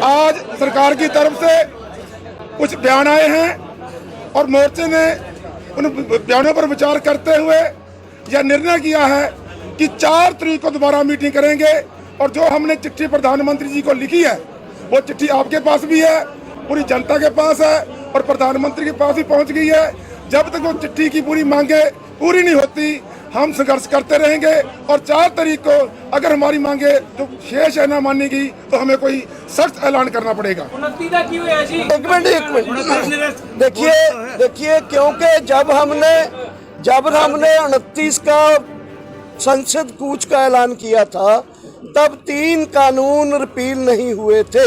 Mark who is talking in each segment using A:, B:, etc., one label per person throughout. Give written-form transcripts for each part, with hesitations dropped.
A: आज सरकार की तरफ से कुछ बयान आए हैं और मोर्चे ने उन बयानों पर विचार करते हुए यह निर्णय किया है कि 4 तारीख को दोबारा मीटिंग करेंगे। और जो हमने चिट्ठी प्रधानमंत्री जी को लिखी है वो चिट्ठी आपके पास भी है, पूरी जनता के पास है और प्रधानमंत्री के पास भी पहुंच गई है। जब तक वो चिट्ठी की पूरी मांगे पूरी नहीं होती हम संघर्ष करते रहेंगे। और 4 तारीख को अगर हमारी मांगे जो शेष है ना मानी गई तो हमें कोई सख्त ऐलान करना पड़ेगा।
B: एक मिनट देखिए क्योंकि जब हमने 29 का संसद कूच का ऐलान किया था तब 3 कानून रिपील नहीं हुए थे।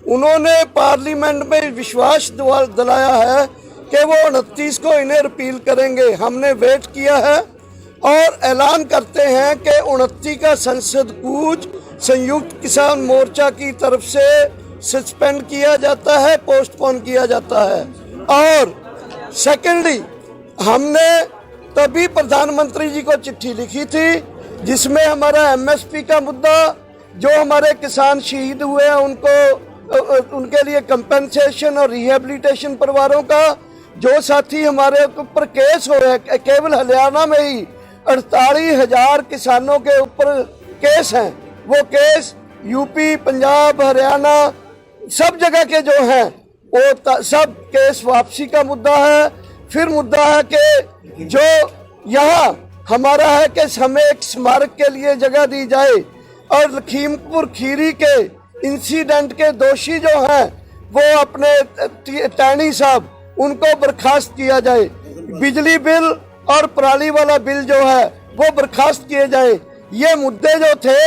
B: उन्होंने पार्लियामेंट में विश्वास दिलाया है कि वो 29 को इन्हें रिपील करेंगे। हमने वेट किया है और ऐलान करते हैं कि 29 का संसद कूच संयुक्त किसान मोर्चा की तरफ से सस्पेंड किया जाता है, पोस्टपोन किया जाता है। और सेकेंडली हमने तभी प्रधानमंत्री जी को चिट्ठी लिखी थी जिसमें हमारा एमएसपी का मुद्दा, जो हमारे किसान शहीद हुए हैं उनके लिए कंपेंसेशन और रिहेबिलिटेशन परिवारों का, जो साथी हमारे ऊपर केस हो रहे हैं, केवल हरियाणा में ही 48,000 किसानों के ऊपर केस हैं, वो केस यूपी, पंजाब, हरियाणा सब जगह के जो हैं वो सब केस वापसी का मुद्दा है। फिर मुद्दा है कि जो यहाँ हमारा है कि हमें एक स्मारक के लिए जगह दी जाए और लखीमपुर खीरी के इंसिडेंट के दोषी जो हैं वो अपने टैनी साहब उनको बर्खास्त किया जाए। बिजली बिल और पराली वाला बिल जो है वो बर्खास्त किए जाए। ये मुद्दे जो थे,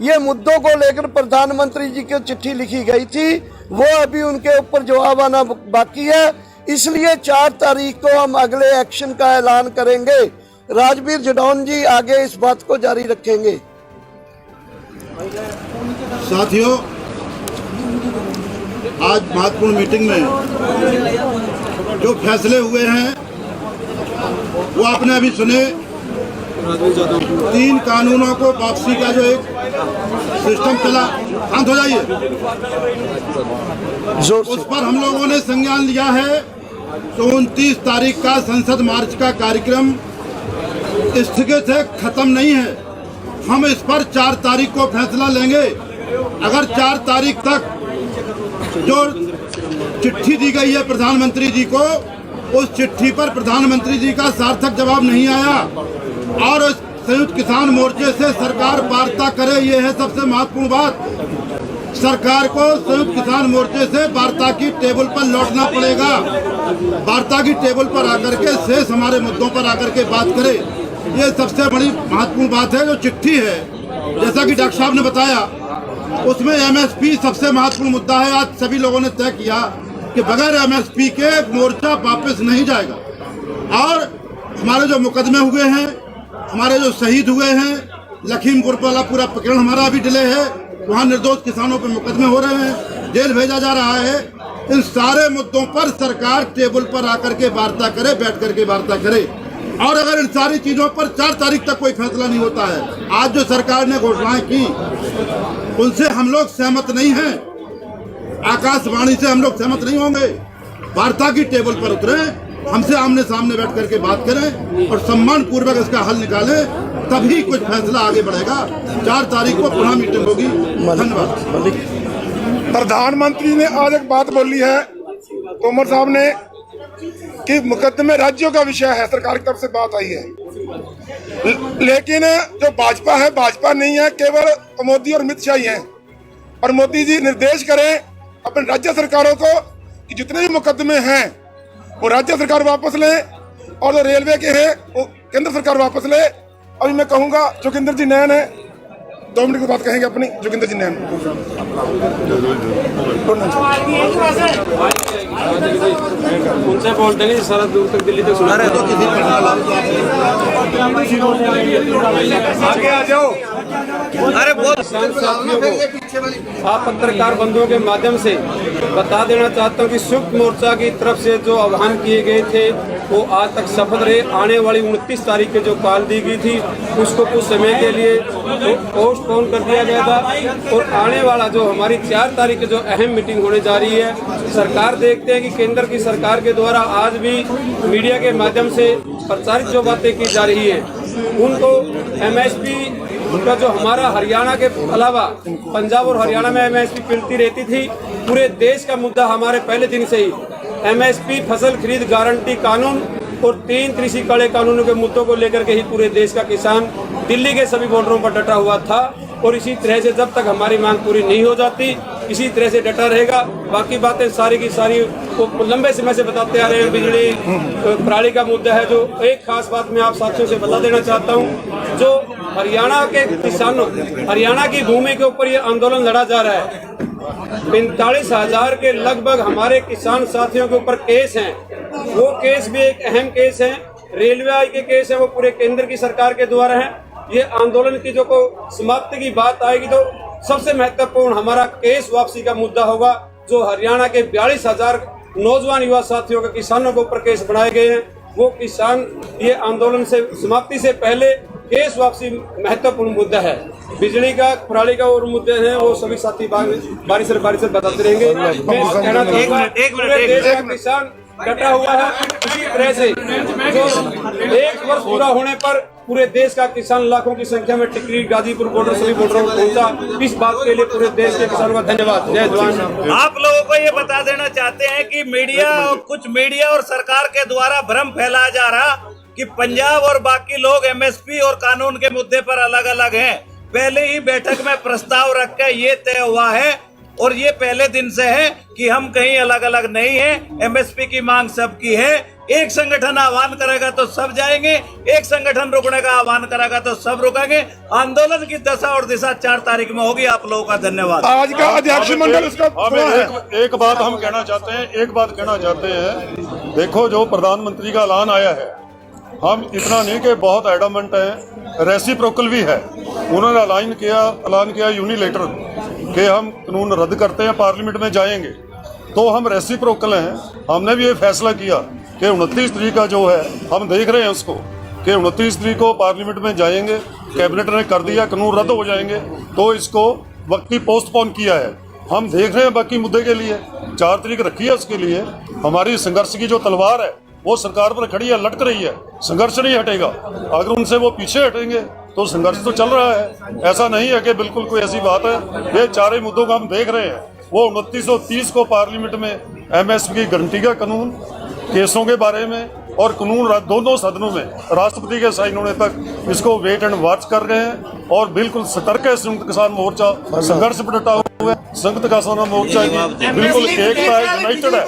B: ये मुद्दों को लेकर प्रधानमंत्री जी की चिट्ठी लिखी गई थी, वो अभी उनके ऊपर जवाब आना बाकी है। इसलिए 4 तारीख को हम अगले एक्शन का ऐलान करेंगे। राजवीर जडौन जी आगे इस बात को जारी रखेंगे।
C: साथियों, आज महत्वपूर्ण मीटिंग में जो फैसले हुए हैं वो आपने अभी सुने। 3 कानूनों को वापसी का जो एक सिस्टम चला, शांत हो जाइए, उस पर हम लोगों ने संज्ञान लिया है। तो 29 तारीख का संसद मार्च का कार्यक्रम स्थगित है, खत्म नहीं है। हम इस पर 4 तारीख को फैसला लेंगे। अगर 4 तारीख तक जो चिट्ठी दी गई है प्रधानमंत्री जी को, उस चिट्ठी पर प्रधानमंत्री जी का सार्थक जवाब नहीं आया और संयुक्त किसान मोर्चे से सरकार वार्ता करे, ये है सबसे महत्वपूर्ण बात। सरकार को संयुक्त किसान मोर्चे से वार्ता की टेबल पर लौटना पड़ेगा। वार्ता की टेबल पर आकर के शेष हमारे मुद्दों पर आकर के बात करे, ये सबसे बड़ी महत्वपूर्ण बात है। जो चिट्ठी है, जैसा कि डॉक्टर साहब ने बताया, उसमें एमएसपी सबसे महत्वपूर्ण मुद्दा है। आज सभी लोगों ने तय किया कि बगैर एमएसपी के मोर्चा वापस नहीं जाएगा। और हमारे जो मुकदमे हुए हैं, हमारे जो शहीद हुए हैं, लखीमपुर वाला पूरा प्रकरण हमारा अभी डिले है, वहाँ निर्दोष किसानों पर मुकदमे हो रहे हैं, जेल भेजा जा रहा है। इन सारे मुद्दों पर सरकार टेबल पर आकर के वार्ता करे, बैठ करके वार्ता करे। और अगर इन सारी चीजों पर 4 तारीख तक कोई फैसला नहीं होता है, आज जो सरकार ने घोषणाएं की उनसे हम लोग सहमत नहीं हैं, आकाशवाणी से हम लोग सहमत नहीं होंगे। वार्ता की टेबल पर उतरे, हमसे आमने सामने बैठ करके बात करें और सम्मान पूर्वक इसका हल निकालें, तभी कुछ फैसला आगे बढ़ेगा। 4 तारीख को पुनः मीटिंग होगी। धन्यवाद।
A: प्रधानमंत्री ने आज एक बात बोली है तोमर साहब ने कि मुकदमे राज्यों का विषय है, सरकार की तरफ से बात आई है। लेकिन जो भाजपा है, भाजपा नहीं है, केवल मोदी और अमित शाह ही है। और मोदी जी निर्देश करें अपने राज्य सरकारों को कि जितने भी मुकदमे हैं वो राज्य सरकार वापस ले और जो रेलवे के हैं वो केंद्र सरकार वापस ले। अभी मैं कहूँगा जोगिंदर जी नैन है, 2 मिनट की बात कहेंगे अपनी। जोगिंदर जी नैन
D: उनसे बोल देंगे सारा दूर तक, दिल्ली तक सुना रहे तो किसी आगे आ जाओ। अरे बहुत साथियों को, आप पत्रकार बंधुओं के माध्यम से बता देना चाहता हूँ कि संयुक्त मोर्चा की तरफ से जो आह्वान किए गए थे वो आज तक सफल रहे। आने वाली 29 तारीख के जो कॉल दी गई थी उसको कुछ समय के लिए पोस्टपोन कर दिया गया था। और आने वाला जो हमारी 4 तारीख की जो अहम मीटिंग होने जा रही है, सरकार देखते हैं कि केंद्र की सरकार के द्वारा आज भी मीडिया के माध्यम से प्रचारित जो बातें की जा रही है, उनको MSP का जो हमारा हरियाणा के अलावा पंजाब और हरियाणा में MSP मिलती रहती थी, पूरे देश का मुद्दा हमारे पहले दिन से ही MSP, फसल खरीद गारंटी कानून और 3 कृषि काले कानूनों के मुद्दों को लेकर के ही पूरे देश का किसान दिल्ली के सभी बॉर्डरों पर डटा हुआ था। और इसी तरह से जब तक हमारी मांग पूरी नहीं हो जाती, इसी तरह से डटा रहेगा। बाकी बातें सारी की सारी वो लंबे समय से बताते आ रहे हैं। बिजली प्रणाली का मुद्दा है, जो एक खास बात मैं आप साथियों से बता देना चाहता हूँ, जो हरियाणा के किसानों, हरियाणा की भूमि के ऊपर ये आंदोलन लड़ा जा रहा है। 45,000 के लगभग हमारे किसान साथियों के ऊपर केस हैं। वो केस भी एक अहम केस है, रेलवे के केस है, वो पूरे केंद्र की सरकार के द्वारा है। ये आंदोलन की जो को समाप्ति की बात आएगी तो सबसे महत्वपूर्ण हमारा केस वापसी का मुद्दा होगा, जो हरियाणा के 42,000 नौजवान युवा साथियों के किसानों के ऊपर केस बनाए गए हैं। वो किसान ये आंदोलन से समाप्ति से पहले केस वापसी महत्वपूर्ण मुद्दा है। बिजली का प्रणाली का और मुद्दे हैं, वो सभी साथी बारी से बताते रहेंगे। मैं कहना चाहूंगा, पूरे देश का किसान डटा हुआ है। इसी तरह से जो 1 वर्ष पूरा होने पर पूरे देश का किसान लाखों की संख्या में टिकरी, गाजीपुर बॉर्डर, सभी बॉर्डरों पर पहुंचा। इस बात के लिए पूरे देश के किसानों का धन्यवाद। जय जवान।
E: आप लोगों को ये बता देना चाहते हैं कि मीडिया और कुछ मीडिया और सरकार के द्वारा भ्रम फैलाया जा रहा कि पंजाब और बाकी लोग MSP और कानून के मुद्दे पर अलग अलग हैं। पहले ही बैठक में प्रस्ताव रख के ये तय हुआ है और ये पहले दिन से है कि हम कहीं अलग अलग नहीं हैं। MSP की मांग सबकी है। एक संगठन आह्वान करेगा तो सब जाएंगे, एक संगठन रुकने का आह्वान करेगा तो सब रुकेंगे। आंदोलन की दशा और दिशा 4 तारीख में होगी। आप लोगों का धन्यवाद।
A: आज का अध्यक्ष मंडल उसका
F: एक बात हम कहना चाहते हैं, देखो जो प्रधानमंत्री का ऐलान आया है, हम इतना नहीं कि बहुत एडमेंट है, रेसिप्रोकल भी है। उन्होंने ऐलान किया यूनिलेटर कि हम कानून रद्द करते हैं, पार्लियामेंट में जाएंगे, तो हम रेसिप्रोकल हैं। हमने भी ये फैसला किया कि 29 तारीख का जो है, हम देख रहे हैं उसको कि 29 तारीख को पार्लियामेंट में जाएंगे। कैबिनेट ने कर दिया, कानून रद्द हो जाएंगे, तो इसको वक्ती पोस्टपोन किया है। हम देख रहे हैं बाकी मुद्दे के लिए 4 तारीख रखी है। उसके लिए हमारी संघर्ष की जो तलवार है वो सरकार पर खड़ी है, लटक रही है। संघर्ष नहीं हटेगा। अगर उनसे वो पीछे हटेंगे तो संघर्ष तो चल रहा है। ऐसा नहीं है कि बिल्कुल कोई ऐसी बात है। ये 4 मुद्दों को हम देख रहे हैं। वो 2930 को पार्लियामेंट में MSP की गारंटी का कानून, केसों के बारे में और कानून दोनों सदनों में राष्ट्रपति के साइन होने तक इसको वेट एंड वॉच कर रहे हैं। और बिल्कुल सतर्क है संयुक्त किसान मोर्चा, संघर्ष पर डटा हुआ है। संयुक्त किसान मोर्चा की बिल्कुल एकता है, यूनाइटेड है।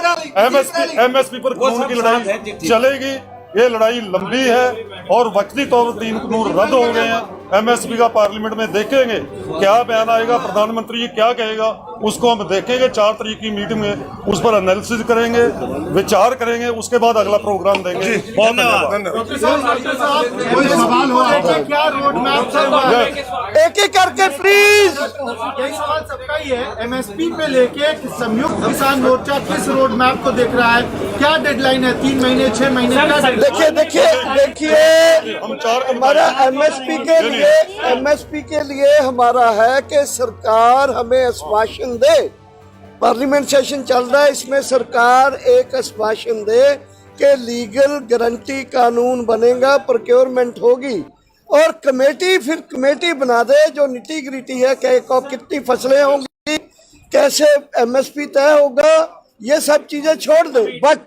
F: MSP पर कानून की लड़ाई चलेगी। ये लड़ाई लंबी है और वक्ती तौर पर 3 कानून रद्द हो गए हैं। MSP का पार्लियामेंट में देखेंगे क्या बयान आएगा, प्रधानमंत्री क्या कहेगा, उसको हम देखेंगे। 4 तारीख की मीटिंग में उस पर एनालिसिस करेंगे, विचार करेंगे, उसके बाद अगला प्रोग्राम देंगे। बहुत धन्यवाद।
C: कोई सवाल हो क्या रोड मैप
B: एक एक करके प्लीज।
G: यही सवाल सबका ही है। MSP पे लेके संयुक्त किसान मोर्चा किस रोड मैप को देख रहा है? क्या डेडलाइन है? 3 महीने, 6 महीने?
B: देखिए हमारा MSP के लिए हमारा है कि सरकार हमें आश्वासन दे। पार्लियामेंट सेशन चल रहा है, इसमें सरकार एक आश्वासन दे कि लीगल गारंटी कानून बनेगा, प्रोक्योरमेंट होगी और कमेटी बना दे जो निटी ग्रिटी है कि कितनी फसलें होंगी, कैसे MSP तय होगा, ये सब चीजें छोड़ दो। बट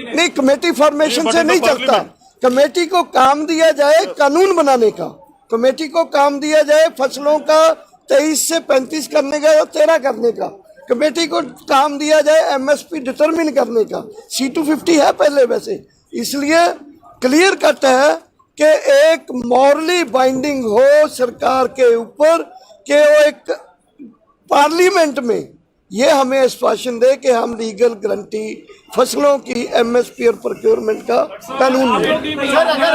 B: नहीं, कमेटी फॉर्मेशन से नहीं चलता। कमेटी को काम दिया जाए कानून बनाने का, कमेटी को काम दिया जाए फसलों का 23 से 35 करने का या 13 करने का। कमेटी को काम दिया जाए MSP डिटरमिन करने का। C250 है पहले वैसे, इसलिए क्लियर कट है कि एक मॉरली बाइंडिंग हो सरकार के ऊपर कि वो एक पार्लियामेंट में ये हमें आश्वासन दे कि हम लीगल गारंटी फसलों की MSP और प्रोक्योरमेंट का कानून में।
G: सर अगर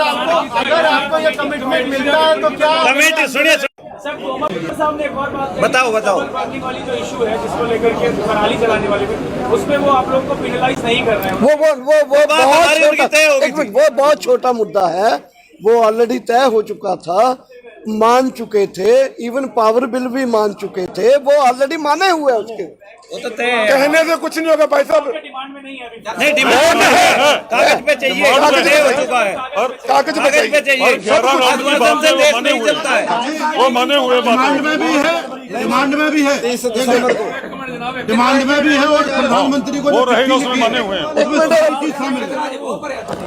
G: आपको ये कमिटमेंट मिलता है तो क्या
E: कमेटी सुनिए
G: सामने एक और बात
E: बताओ
G: पार्किंग वाली जो इशू है जिसको लेकर के पराली जलाने वाले उसमें वो आप लोग को पेनलाइज नहीं कर रहे हैं।
B: वो बहुत छोटा मुद्दा है, वो ऑलरेडी तय हो चुका था। मान चुके थे, इवन पावर बिल भी मान चुके थे, वो ऑलरेडी माने हुए हैं उसके।
E: वो तो तय है।
A: कहने से कुछ नहीं होगा भाई साहब,
E: नहीं डिमांड में है, कागज पे चाहिए,
F: डिमांड
E: तय हो चुका है,
A: कागज
E: कागज पे
A: पे
E: चाहिए।
F: ग्यारह राउंड की बात है,
E: देश
F: वो माने
E: नहीं
F: हुए
E: चलता है।
F: वो माने हुए बात
C: डिमांड में भी है, डिमांड में भी है, डिमांड में भी है और प्रधानमंत्री को
F: वो रहेगा उसमें माने हुए हैं।
B: एक मिनट
C: सब चीज शामिल है।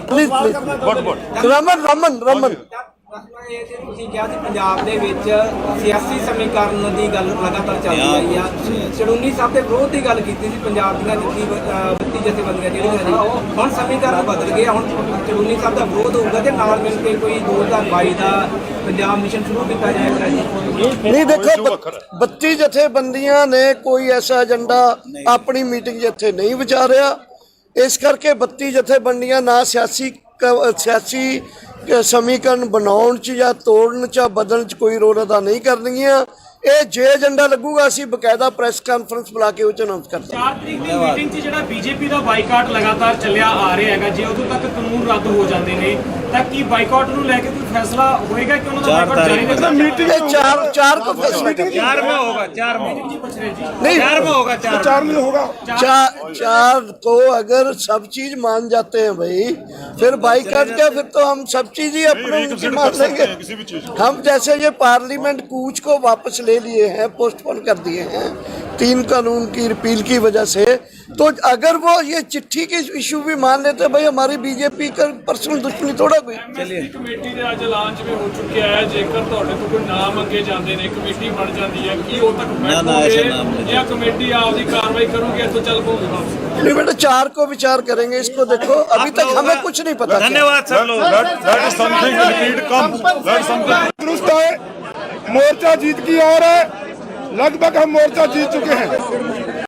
B: Please please,
F: but
B: Raman Raman Raman
H: ਤੁਸੀਂ ਕਿਹਾ ਸੀ ਪੰਜਾਬ ਦੇ ਵਿੱਚ ਸਿਆਸੀ ਸਮੀਕਰਨ ਦੀ ਗੱਲ ਲਗਾਤਾਰ ਚੱਲਦੀ ਰਹੀ ਆ। ਚੜੂਨੀ ਸਾਹਿਬ ਦੇ ਵਿਰੋਧ ਦੀ ਗੱਲ ਕੀਤੀ ਸੀ ਪੰਜਾਬ ਦੀਆਂ ਵਿੱਤੀ ਜਥੇਬੰਦੀਆਂ ਜਿਹੜੀਆਂ ਨੇ, ਹੁਣ ਸਮੀਕਰਨ ਬਦਲ ਗਿਆ। ਹੁਣ ਚੜੂਨੀ ਸਾਹਿਬ ਦਾ ਵਿਰੋਧ ਹੋਊਗਾ ਤੇ ਨਾਲ ਮਿਲ ਕੇ ਕੋਈ 2022 ਦਾ ਪੰਜਾਬ ਮਿਸ਼ਨ ਸ਼ੁਰੂ ਕੀਤਾ ਜਾਏਗਾ ਜੀ।
B: नहीं देखो, 32 जथेबंदियां ने कोई ऐसा एजेंडा अपनी मीटिंग जिथे नहीं विचारिया, इस करके 32 जथेबंदियां ना सियासी समीकरण बनाउण च या तोड़न च बदलण च कोई रोल अदा नहीं करनगियां। ਇਹ ਜੇ ਏਜੰਡਾ ਲੱਗੂਗਾ ਅਸੀਂ ਬਕਾਇਦਾ ਪ੍ਰੈਸ ਕਾਨਫਰੰਸ ਬੁਲਾ ਕੇ ਉਹ ਚ ਅਨਾਉਂਸ ਕਰਦੇ ਹਾਂ।
I: 4 ਤਰੀਕ ਦੀ ਮੀਟਿੰਗ 'ਚ ਜਿਹੜਾ ਬੀਜੇਪੀ ਦਾ ਬਾਈਕਾਟ ਲਗਾਤਾਰ ਚੱਲਿਆ ਆ ਰਿਹਾ ਹੈਗਾ, ਜੇ ਉਦੋਂ ਤੱਕ ਕਾਨੂੰਨ ਰੱਦ ਹੋ ਜਾਂਦੇ ਨੇ ਤਾਂ ਕੀ ਬਾਈਕਾਟ ਨੂੰ ਲੈ ਕੇ ਕੋਈ ਫੈਸਲਾ ਹੋਏਗਾ ਕਿ ਉਹਨਾਂ ਦਾ ਬਾਈਕਾਟ ਜਾਰੀ ਰਹੇਗਾ?
B: मीटिंग चार को फैसला करेंगे।
E: 4 में होगा, 4 में
B: नहीं
E: 4 में होगा, 4
A: 4 में होगा।
B: चार को अगर सब चीज मान जाते हैं भाई, फिर बाईकाट क्या, फिर तो हम सब चीज ही अपने उनकी मान लेंगे।
F: किसी भी चीज
B: हम जैसे ये पार्लियामेंट कूच को वापस ले लिए हैं, पोस्टपोन कर दिए हैं 3 कानून की रिपील की वजह से, तो अगर वो ये चिट्ठी की इशू भी मान लेते भाई, हमारी बीजेपी का पर्सनल दुश्मनी थोड़ा कोई।
I: ਕਮੇਟੀ ਦੇ ਅੱਜ ਐਲਾਨ ਜਿਵੇਂ ਹੋ ਚੁੱਕਿਆ ਹੈ, ਜੇਕਰ ਤੁਹਾਡੇ ਤੋਂ ਕੋਈ ਨਾਮ ਮੰਗੇ ਜਾਂਦੇ ਨੇ, ਕਮੇਟੀ ਬਣ ਜਾਂਦੀ ਹੈ, ਕੀ ਉਹ ਤੱਕ ਬੈਠੋਗੇ ਜਾਂ ਕਮੇਟੀ ਆਪਦੀ ਕਾਰਵਾਈ ਕਰੂਗੀ, ਇੱਥੋਂ ਚੱਲ ਪਊਗੀ ਵਾਪਸ?
B: नहीं बेटा, 4 को विचार करेंगे, इसको देखो अभी तक हमें कुछ नहीं पता।
E: धन्यवाद सब लोग।
F: that is something repeat come that's something
A: दुरुस्त है, मोर्चा जीत की ओर है, लगभग हम मोर्चा जीत चुके हैं।